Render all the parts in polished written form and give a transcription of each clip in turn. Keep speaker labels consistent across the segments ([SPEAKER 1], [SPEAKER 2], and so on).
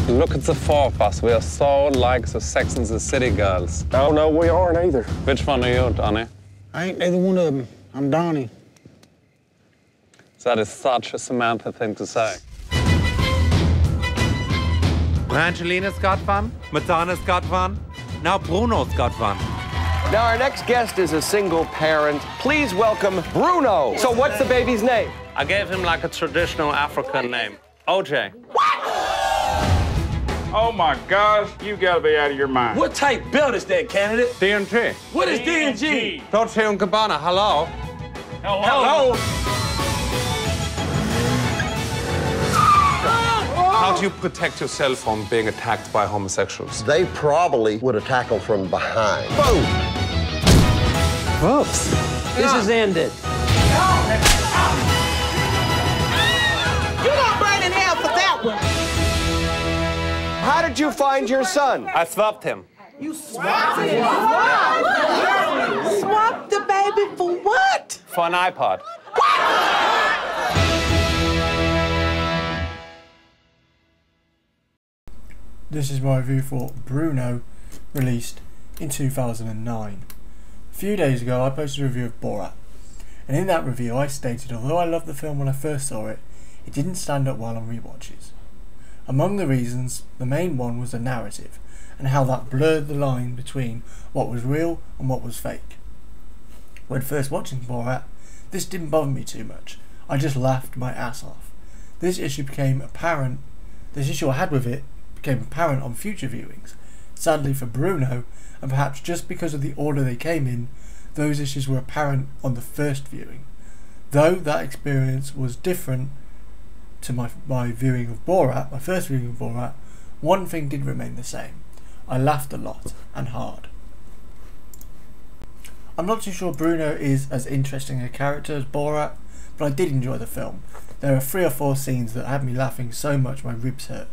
[SPEAKER 1] Look at the four of us. We are so like the Sex and the City girls.
[SPEAKER 2] Oh, no, we aren't either.
[SPEAKER 1] Which one are you, Donnie?
[SPEAKER 2] I ain't neither one of them. I'm Donnie.
[SPEAKER 1] That is such a Samantha thing to say.
[SPEAKER 3] Angelina's got one, Madonna's got one, now Bruno's got one.
[SPEAKER 4] Now, our next guest is a single parent. Please welcome Bruno. So what's the baby's name?
[SPEAKER 1] I gave him like a traditional African name. OJ.
[SPEAKER 5] Oh my gosh, you gotta be out of your mind.
[SPEAKER 6] What type belt is that, candidate?
[SPEAKER 1] D&G.
[SPEAKER 6] What is D&G?
[SPEAKER 1] Dolce & Gabbana, hello?
[SPEAKER 6] Hello?
[SPEAKER 1] How do you protect yourself from being attacked by homosexuals?
[SPEAKER 7] They probably would attack them from behind. Boom!
[SPEAKER 1] Whoops.
[SPEAKER 4] This is ended.
[SPEAKER 8] You gonna burn in hell for that one.
[SPEAKER 4] How did you find your son?
[SPEAKER 1] I swapped him.
[SPEAKER 8] You swapped him? Swapped the baby for what?
[SPEAKER 1] For an iPod.
[SPEAKER 9] This is my review for Bruno, released in 2009. A few days ago I posted a review of Borat, and in that review I stated although I loved the film when I first saw it, it didn't stand up well on rewatches. Among the reasons, the main one was the narrative, and how that blurred the line between what was real and what was fake. When first watching Borat, this didn't bother me too much. I just laughed my ass off. This issue I had with it became apparent on future viewings. Sadly for Bruno, and perhaps just because of the order they came in, those issues were apparent on the first viewing. Though that experience was different to my viewing of Borat, my first viewing of Borat, one thing did remain the same. I laughed a lot, and hard. I'm not too sure Bruno is as interesting a character as Borat, but I did enjoy the film. There are 3 or 4 scenes that had me laughing so much my ribs hurt.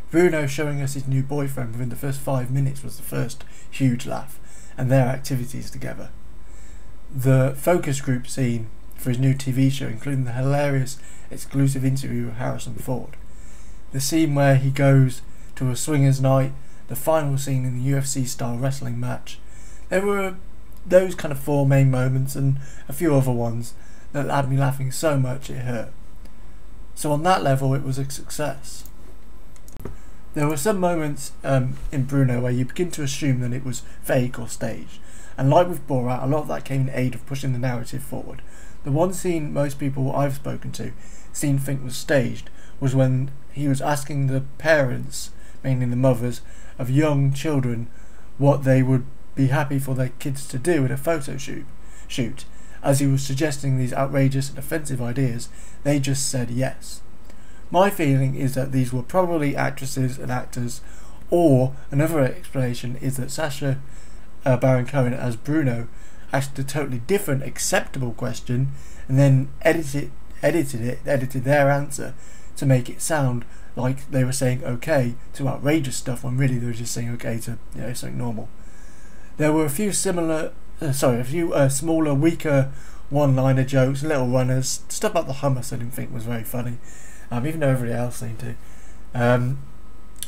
[SPEAKER 9] Bruno showing us his new boyfriend within the first 5 minutes was the first huge laugh, and their activities together. The focus group scene for his new TV show, including the hilarious exclusive interview with Harrison Ford. The scene where he goes to a swingers night, the final scene in the UFC style wrestling match. There were those kind of 4 main moments and a few other ones that had me laughing so much it hurt. So on that level it was a success. There were some moments in Bruno where you begin to assume that it was fake or staged, and like with Borat, a lot of that came in aid of pushing the narrative forward. The one scene most people I've spoken to seem to think was staged was when he was asking the parents, mainly the mothers, of young children what they would be happy for their kids to do in a photo shoot. As he was suggesting these outrageous and offensive ideas, they just said yes. My feeling is that these were probably actresses and actors, or another explanation is that Sacha Baron Cohen as Bruno asked a totally different acceptable question and then edited their answer to make it sound like they were saying okay to outrageous stuff when really they were just saying okay to something normal. There were a few smaller, weaker one-liner jokes, little runners, stuff like the hummus I didn't think was very funny. Even though everybody else seemed to. And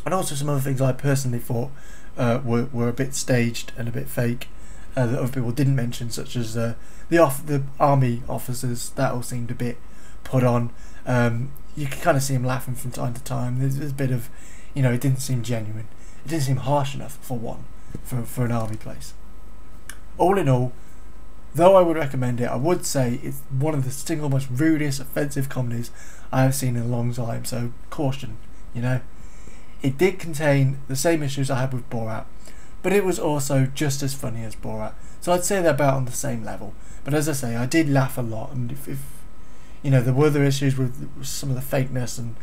[SPEAKER 9] also some other things I personally thought were a bit staged and a bit fake that other people didn't mention, such as the army officers. That all seemed a bit put on. You can kind of see him laughing from time to time. There's a bit of, it didn't seem genuine. It didn't seem harsh enough for an army place. All in all, though I would recommend it, I would say it's one of the single most rudest, offensive comedies I have seen in a long time, so caution, It did contain the same issues I had with Borat, but it was also just as funny as Borat, so I'd say they're about on the same level. But as I say, I did laugh a lot, and if there were other issues with some of the fakeness and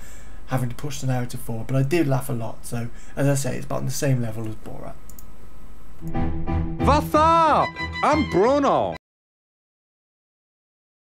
[SPEAKER 9] having to push the narrative forward, but I did laugh a lot, so as I say, it's about on the same level as Borat.
[SPEAKER 3] What's up? I'm Bruno.